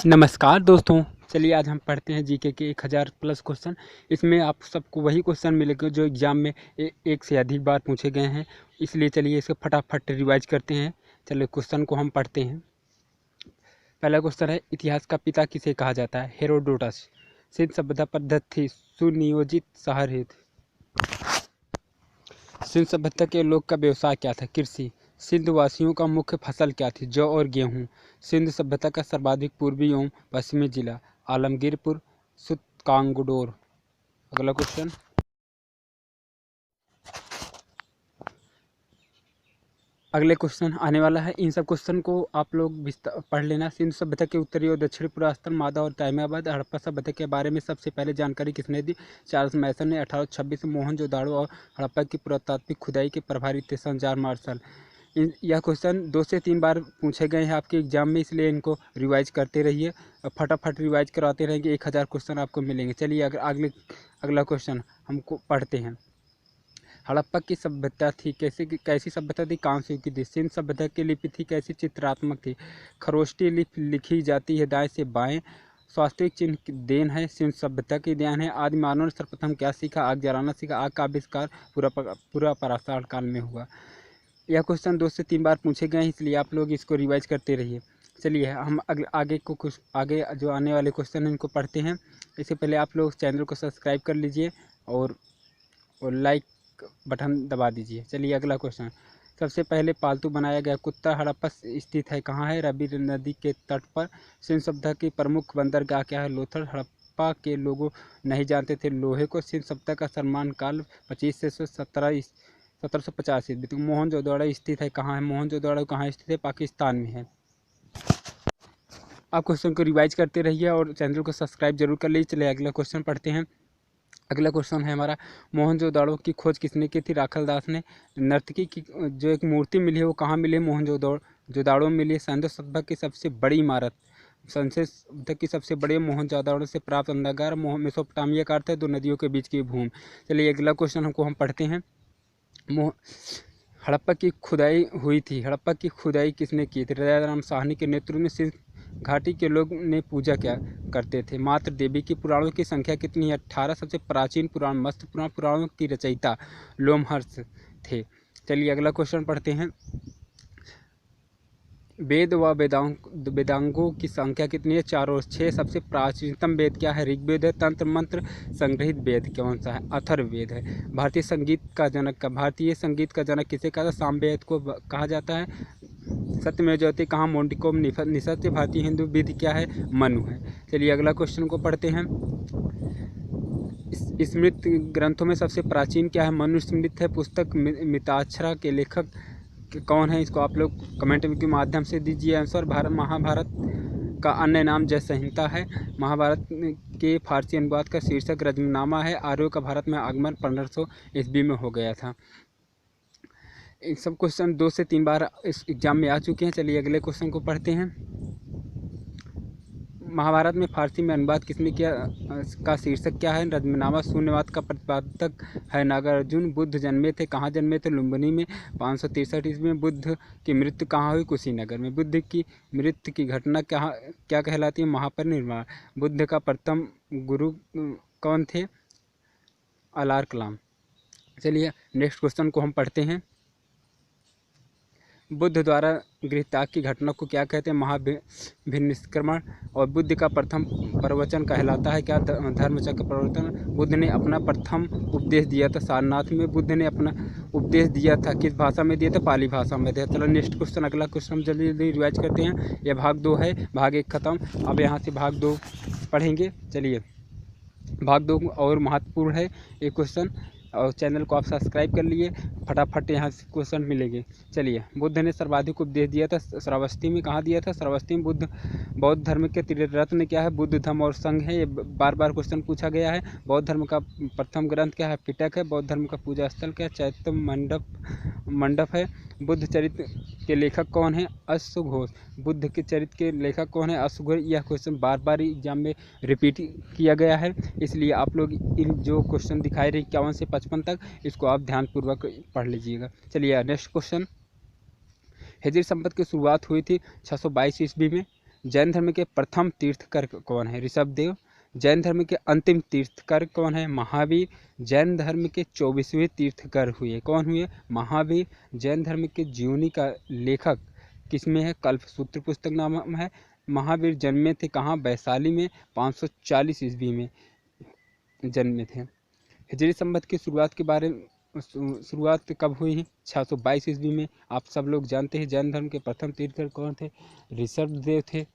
नमस्कार दोस्तों। चलिए आज हम पढ़ते हैं जीके के 1000 प्लस क्वेश्चन। इसमें आप सबको वही क्वेश्चन मिलेंगे जो एग्ज़ाम में एक से अधिक बार पूछे गए हैं। इसलिए चलिए इसे फटाफट रिवाइज करते हैं। चलिए क्वेश्चन को हम पढ़ते हैं। पहला क्वेश्चन है, इतिहास का पिता किसे कहा जाता है? हेरोडोटस। सिंध सभ्यता पद्धति सुनियोजित शहर है। सिंध सभ्यता के लोग का व्यवसाय क्या था? कृषि। सिंध वासियों का मुख्य फसल क्या थी? जौ और गेहूँ। सिंध सभ्यता का सर्वाधिक पूर्वी एवं पश्चिमी जिला? आलमगीरपुर, सुतकांगडोर। अगला क्वेश्चन। अगले क्वेश्चन आने वाला है। इन सब क्वेश्चन को आप लोग पढ़ लेना। सिंधु सभ्यता के उत्तरी और दक्षिणी पुरातन मादा और तैमाबाद हड़प्पा सभ्यता के बारे में सबसे पहले जानकारी किसने दी? चार्ल्स मैसन ने 1826 में। मोहनजोदाड़ो और हड़प्पा की पुरातात्विक खुदाई के प्रभारी थे सन जॉन मार्शल। यह क्वेश्चन 2 से 3 बार पूछे गए हैं आपके एग्जाम में, इसलिए इनको रिवाइज करते रहिए। फटाफट रिवाइज कराते रहेंगे, 1000 क्वेश्चन आपको मिलेंगे। चलिए अगला क्वेश्चन हमको पढ़ते हैं। हड़प्पा की सभ्यता थी कैसी सभ्यता थी? कांस्य युग की थी। सिंध सभ्यता की लिपि थी कैसी? चित्रात्मक थी। खरोष्टी लिपि लिखी जाती है दाएं से बाएं। स्वास्तिक चिन्ह की देन है सिंध सभ्यता की देन है। आदि मानव ने सर्वप्रथम क्या सीखा? आग जलाना सीखा। आग का आविष्कार पूरा पराशर काल में हुआ। यह क्वेश्चन 2 से 3 बार पूछे गए हैं, इसलिए आप लोग इसको रिवाइज करते रहिए। चलिए हम आगे जो आने वाले क्वेश्चन हैं इनको पढ़ते हैं। इससे पहले आप लोग चैनल को सब्सक्राइब कर लीजिए और लाइक बटन दबा दीजिए। चलिए अगला क्वेश्चन। सबसे पहले पालतू बनाया गया कुत्ता हड़प्पा स्थित है कहाँ है? रवि नदी के तट पर। सिंध सभ्यता की प्रमुख बंदरगाह क्या है? लोथल। हड़प्पा के लोगों नहीं जानते थे लोहे को। सिंध सभ्यता का सम्मान काल 25 से 1750 ईस्वी। मोहनजोदड़ो स्थित है कहाँ है? मोहनजोदड़ो कहाँ स्थित है? पाकिस्तान में है। आप क्वेश्चन को रिवाइज करते रहिए और चैनल को सब्सक्राइब जरूर कर लीजिए। चलिए अगला क्वेश्चन पढ़ते हैं। अगला क्वेश्चन है हमारा, मोहनजोदड़ो की खोज किसने की थी? राखल दास ने। नर्तकी की जो एक मूर्ति मिली है वो कहाँ मिली है? मोहनजोदड़ो में मिली है। सिंधु सभ्यता की सबसे बड़ी इमारत? संसद सभ्यता की सबसे बड़ी मोहनजोदड़ो से प्राप्त अंडागार। मेसोपोटामिया का अर्थ है 2 नदियों के बीच की भूमि। चलिए अगला क्वेश्चन हम पढ़ते हैं। हड़प्पा की खुदाई हुई थी। हड़प्पा की खुदाई किसने की थी? राजाराम साहनी के नेतृत्व में। सिंध घाटी के लोग ने पूजा क्या करते थे? मात्र देवी की। पुराणों की संख्या कितनी है? 18। सबसे प्राचीन पुराण मत्स्य पुराण। पुराणों की रचयिता लोमहर्ष थे। चलिए अगला क्वेश्चन पढ़ते हैं। वेद व वेदांगों की संख्या कितनी है? 4 और 6। सबसे प्राचीनतम वेद क्या है? ऋग्वेद है। तंत्र मंत्र संग्रहित वेद कौन सा है? अथर्ववेद है। भारतीय संगीत का जनक किसे कहा? सामवेद को कहा जाता है। सत्यमेव जयते कहाँ? मोंटिकोम निसत्य। भारतीय हिंदू विधि क्या है? मनु है। चलिए अगला क्वेश्चन को पढ़ते हैं। स्मृति ग्रंथों में सबसे प्राचीन क्या है? मनुस्मृति है। पुस्तक मिताक्षरा के लेखक कौन है? इसको आप लोग कमेंट के माध्यम से दीजिए आंसर। महाभारत का अन्य नाम जय संहिता है। महाभारत के फारसी अनुवाद का शीर्षक रजमनामा है। आर्यों का भारत में आगमन 1500 ईस्वी में हो गया था। इन सब क्वेश्चन 2 से 3 बार इस एग्जाम में आ चुके हैं। चलिए अगले क्वेश्चन को पढ़ते हैं। महाभारत में फारसी में अनुवाद किसने किया? का शीर्षक क्या है? रजमनामा। शून्यवाद का प्रतिपादक है नागार्जुन। बुद्ध जन्मे थे कहाँ जन्मे थे? लुम्बिनी में 563 ईस्वी में। बुद्ध की मृत्यु कहाँ हुई? कुशीनगर में। बुद्ध की मृत्यु की घटना क्या कहलाती है? महापरिनिर्वाण। बुद्ध का प्रथम गुरु कौन थे? अलार कलाम। चलिए नेक्स्ट क्वेश्चन को हम पढ़ते हैं। बुद्ध द्वारा गृहत्याग की घटना को क्या कहते हैं? महाभिनिष्क्रमण। और बुद्ध का प्रथम प्रवचन कहलाता है क्या? धर्मचक्र प्रवर्तन। बुद्ध ने अपना प्रथम उपदेश दिया था सारनाथ में। बुद्ध ने अपना उपदेश दिया था किस भाषा में दिया था? पाली भाषा में दिया। चलो नेक्स्ट क्वेश्चन अगला क्वेश्चन हम जल्दी जल्दी रिवाइज करते हैं। यह भाग 2 है, भाग 1 खत्म। अब यहाँ से भाग 2 पढ़ेंगे। चलिए भाग 2 और महत्वपूर्ण है ये क्वेश्चन, और चैनल को आप सब्सक्राइब कर लिए। फटाफट यहाँ से क्वेश्चन मिलेंगे। चलिए, बुद्ध ने सर्वाधिक उपदेश दिया था श्रावस्ती में। कहाँ दिया था? श्रावस्ती में। बौद्ध धर्म के त्रिरत्न क्या है? बुद्ध धम्म और संघ है। ये बार बार क्वेश्चन पूछा गया है। बौद्ध धर्म का प्रथम ग्रंथ क्या है? पिटक है। बौद्ध धर्म का पूजा स्थल क्या है? चैत्य मंडप है। बुद्ध चरित्र के लेखक कौन है? अश्वघोष। बुद्ध के चरित्र के लेखक कौन है? अश्वघोष। यह क्वेश्चन बार बार एग्जाम में रिपीट किया गया है, इसलिए आप लोग इन जो क्वेश्चन दिखाई रहे 51 से 55 तक, इसको आप ध्यानपूर्वक पढ़ लीजिएगा। चलिए नेक्स्ट क्वेश्चन। हिजरी संवत की शुरुआत हुई थी 622 ईस्वी में। जैन धर्म के प्रथम तीर्थकर कौन है? ऋषभदेव। जैन धर्म के अंतिम तीर्थकर कौन है? महावीर। जैन धर्म के 24वें तीर्थकर हुए, कौन हुए? महावीर। जैन धर्म के जीवनी का लेखक किसमें है? कल्पसूत्र पुस्तक नाम है। महावीर जन्मे थे कहाँ? वैशाली में 540 ईस्वी में जन्मे थे। हिजरी संवत की शुरुआत के बारे में शुरुआत कब हुई है? 622 ईस्वी में। आप सब लोग जानते हैं जैन धर्म के प्रथम तीर्थकर कौन थे? ऋषभदेव थे।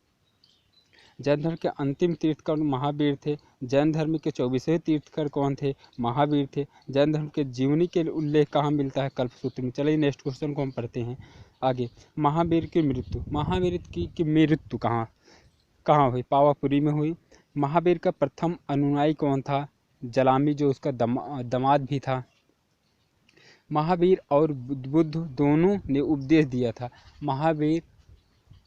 जैन धर्म के अंतिम तीर्थकर महावीर थे। जैन धर्म के 24वें तीर्थकर कौन थे? महावीर थे। जैन धर्म के जीवनी के उल्लेख कहाँ मिलता है? कल्पसूत्र में। चलिए नेक्स्ट क्वेश्चन को हम पढ़ते हैं आगे। महावीर की मृत्यु, महावीर की मृत्यु कहाँ हुई? पावापुरी में हुई। महावीर का प्रथम अनुयायी कौन था? जलामी, जो उसका दामाद भी था। महावीर और बुद्ध दोनों ने उपदेश दिया था। महावीर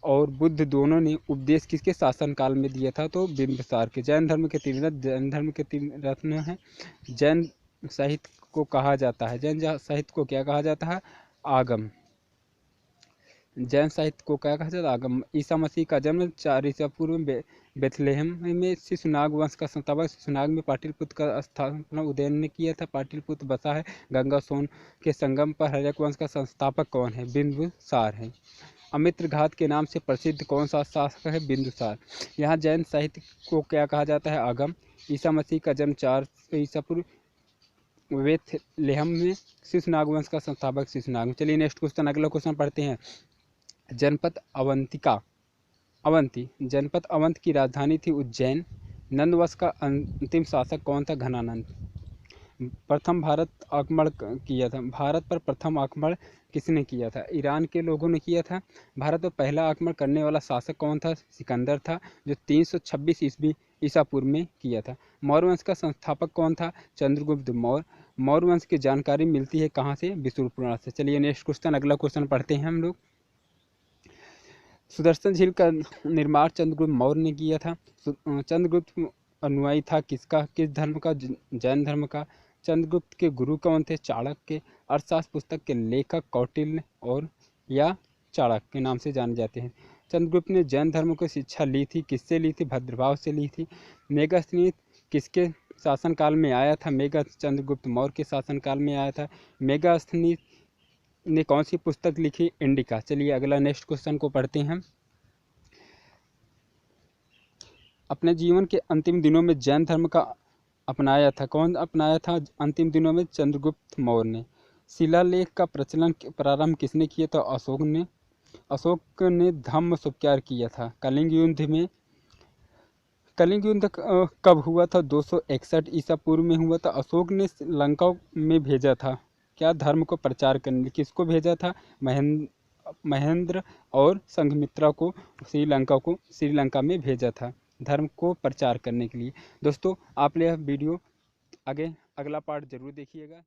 और बुद्ध दोनों ने उपदेश किसके शासनकाल में दिया था? तो बिंदुसार के। जैन धर्म के 3 रत्न, जैन धर्म के 3 रत्न हैं। जैन साहित्य को कहा जाता है, जैन साहित्य को क्या कहा जाता है? आगम। जैन साहित्य को क्या कहा जाता है? आगम। ईसा मसीह का जन्म 4 ईसा पूर्व में बेथलेहम में शिशुनाग वंश का संस्थापक शिशुनाग में पाटलिपुत्र का स्थापना उदयन ने किया था। पाटलिपुत्र बसा है गंगा सोन के संगम पर। हर्यक वंश का संस्थापक कौन है? बिंदुसार है। अमित्र घात के नाम से प्रसिद्ध कौन सा शासक है? बिंदुसार। यहाँ जैन साहित्य को क्या कहा जाता है? आगम। ईसा मसीह का जन्म 4 ईसा पूर्व बेथलेहम में। शिशुनाग वंश का संस्थापक शिशुनाग। चलिए नेक्स्ट क्वेश्चन, अगला क्वेश्चन पढ़ते हैं। जनपद अवंती जनपद अवंत की राजधानी थी उज्जैन। नंदवंश का अंतिम शासक कौन था? घनानंद। प्रथम भारत आक्रमण किया था। भारत पर प्रथम आक्रमण किसने किया था? ईरान के लोगों ने किया था। भारत पर पहला आक्रमण करने वाला शासक कौन था? सिकंदर था, जो 326 ईस्वी ईसा पूर्व में किया था। मौर्य वंश का संस्थापक कौन था? चंद्रगुप्त मौर्य। मौर्य वंश की जानकारी मिलती है कहाँ से? विष्णु पुराण से। चलिए नेक्स्ट क्वेश्चन, अगला क्वेश्चन पढ़ते हैं हम लोग। सुदर्शन झील का निर्माण चंद्रगुप्त मौर्य ने किया था। चंद्रगुप्त अनुयायी था किसका? किस धर्म का? जैन धर्म का। चंद्रगुप्त के गुरु कौन थे? चाणक्य। अर्थशास्त्र पुस्तक के लेखक कौटिल्य और या चाणक्य के नाम से जाने जाते हैं। चंद्रगुप्त ने जैन धर्म को शिक्षा ली थी, किससे ली थी? भद्रभाव से ली थी। मेघास्थनीत किसके शासनकाल में आया था? मेघा चंद्रगुप्त मौर्य के शासनकाल में आया था। मेघास्थनीत ने कौन सी पुस्तक लिखी? इंडिका। चलिए अगला नेक्स्ट क्वेश्चन को पढ़ते हैं। अपने जीवन के अंतिम दिनों में जैन धर्म का अपनाया था, कौन अपनाया था अंतिम दिनों में? चंद्रगुप्त मौर्य ने। शिलालेख का प्रचलन प्रारंभ किसने किया था? अशोक ने। अशोक ने धम्म स्वीकार किया था। कलिंग युद्ध में, कलिंग युद्ध कब हुआ था? 261 ईसा पूर्व में हुआ था। अशोक ने लंका में भेजा था क्या? धर्म को प्रचार करने। किसको भेजा था? महेंद्र और संघमित्रा को श्रीलंका में भेजा था धर्म को प्रचार करने के लिए। दोस्तों आप यह वीडियो आगे अगला पार्ट जरूर देखिएगा।